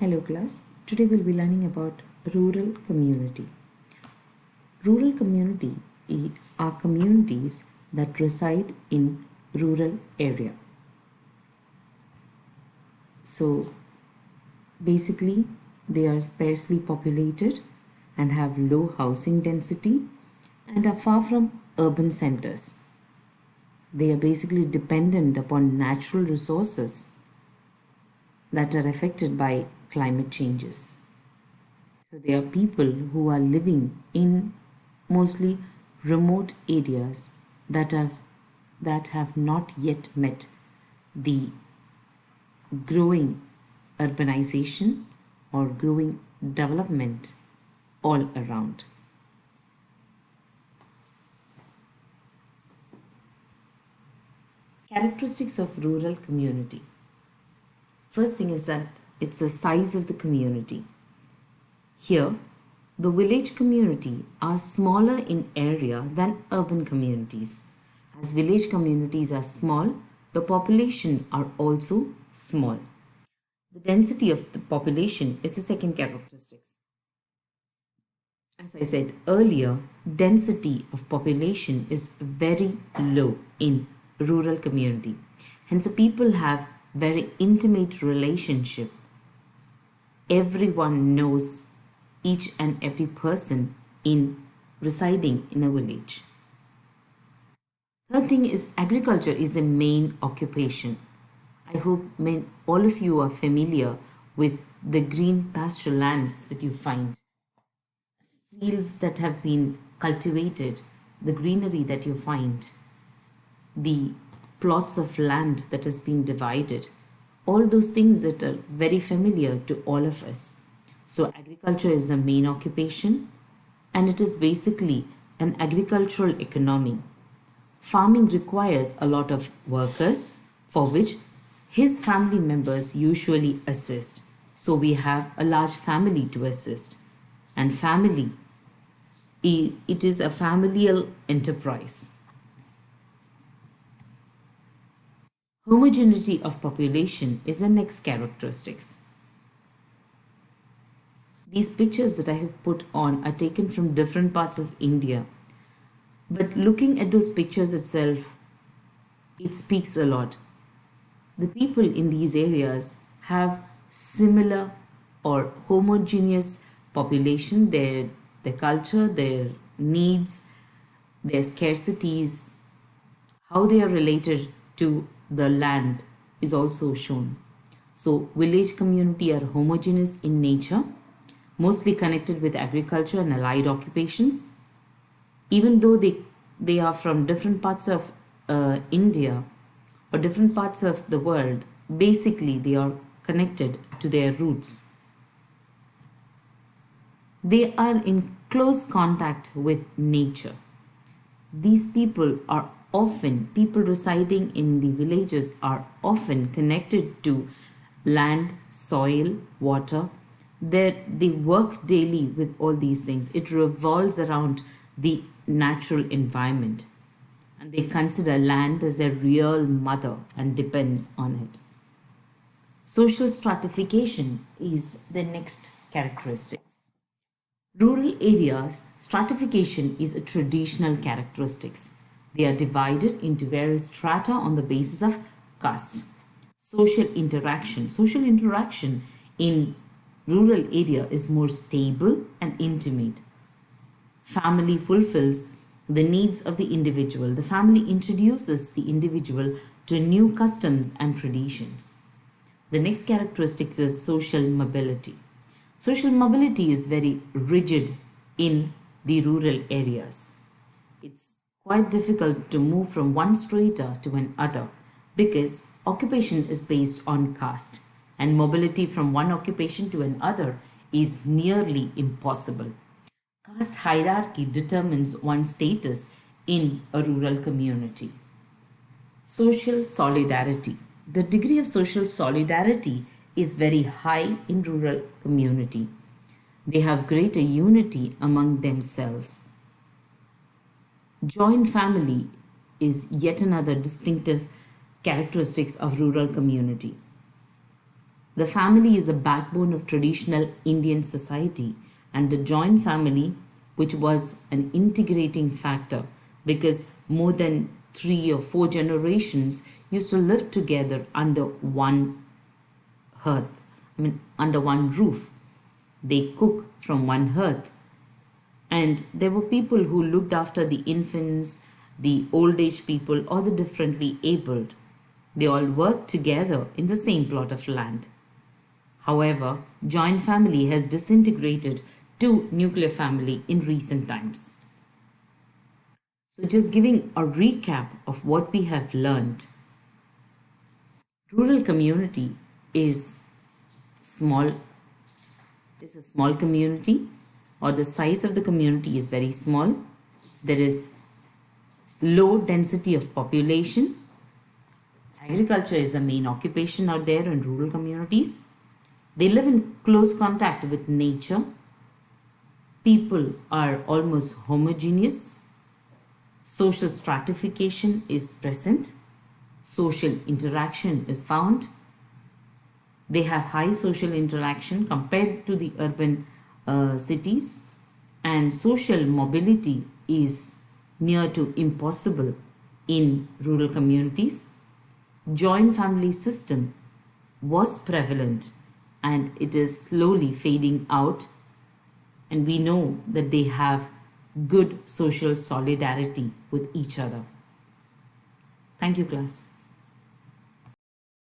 Hello class, today we'll be learning about rural community. Rural community are communities that reside in rural area. So basically they are sparsely populated and have low housing density and are far from urban centers. They are basically dependent upon natural resources that are affected by climate changes. So they are people who are living in mostly remote areas that have not yet met the growing urbanization or growing development all around. Characteristics of rural community. First thing is that it's the size of the community. Here, the village community are smaller in area than urban communities. As village communities are small, the population are also small. The density of the population is the second characteristic. As I said earlier, density of population is very low in rural community. Hence, the people have very intimate relationship. Everyone knows each and every person in residing in a village. Third thing is agriculture is a main occupation. I hope all of you are familiar with the green pasture lands that you find. Fields that have been cultivated, the greenery that you find, the plots of land that has been divided, all those things that are very familiar to all of us. So agriculture is a main occupation and it is basically an agricultural economy. Farming requires a lot of workers for which his family members usually assist. So we have a large family to assist, and family, it is a familial enterprise. Homogeneity of population is the next characteristics. These pictures that I have put on are taken from different parts of India. But looking at those pictures itself, it speaks a lot. The people in these areas have similar or homogeneous population, their culture, their needs, their scarcities, how they are related to the land is also shown. So village community are homogeneous in nature, mostly connected with agriculture and allied occupations. Even though they are from different parts of India or different parts of the world, basically they are connected to their roots. They are in close contact with nature. These people residing in the villages are often connected to land, soil, water. They work daily with all these things. It revolves around the natural environment. And they consider land as their real mother and depends on it. Social stratification is the next characteristic. Rural areas, stratification is a traditional characteristics. They are divided into various strata on the basis of caste. Social interaction. Social interaction in rural area is more stable and intimate. Family fulfills the needs of the individual. The family introduces the individual to new customs and traditions. The next characteristic is social mobility. Social mobility is very rigid in the rural areas. It's quite difficult to move from one strata to another because occupation is based on caste and mobility from one occupation to another is nearly impossible. Caste hierarchy determines one's status in a rural community. Social solidarity. The degree of social solidarity is very high in rural community. They have greater unity among themselves. Joint family is yet another distinctive characteristics of rural community. The family is the backbone of traditional Indian society, and the joint family, which was an integrating factor because more than 3 or 4 generations used to live together under one hearth, under one roof. They cook from one hearth, and there were people who looked after the infants, the old age people, or the differently abled. They all worked together in the same plot of land. However, joint family has disintegrated to nuclear family in recent times. So, just giving a recap of what we have learned, rural community is small, is a small community, or the size of the community is very small. There is low density of population. Agriculture is a main occupation out there in rural communities. They live in close contact with nature. People are almost homogeneous. Social stratification is present. Social interaction is found. They have high social interaction compared to the urban cities, and social mobility is near to impossible in rural communities. Joint family system was prevalent and it is slowly fading out, and we know that they have good social solidarity with each other. Thank you, class.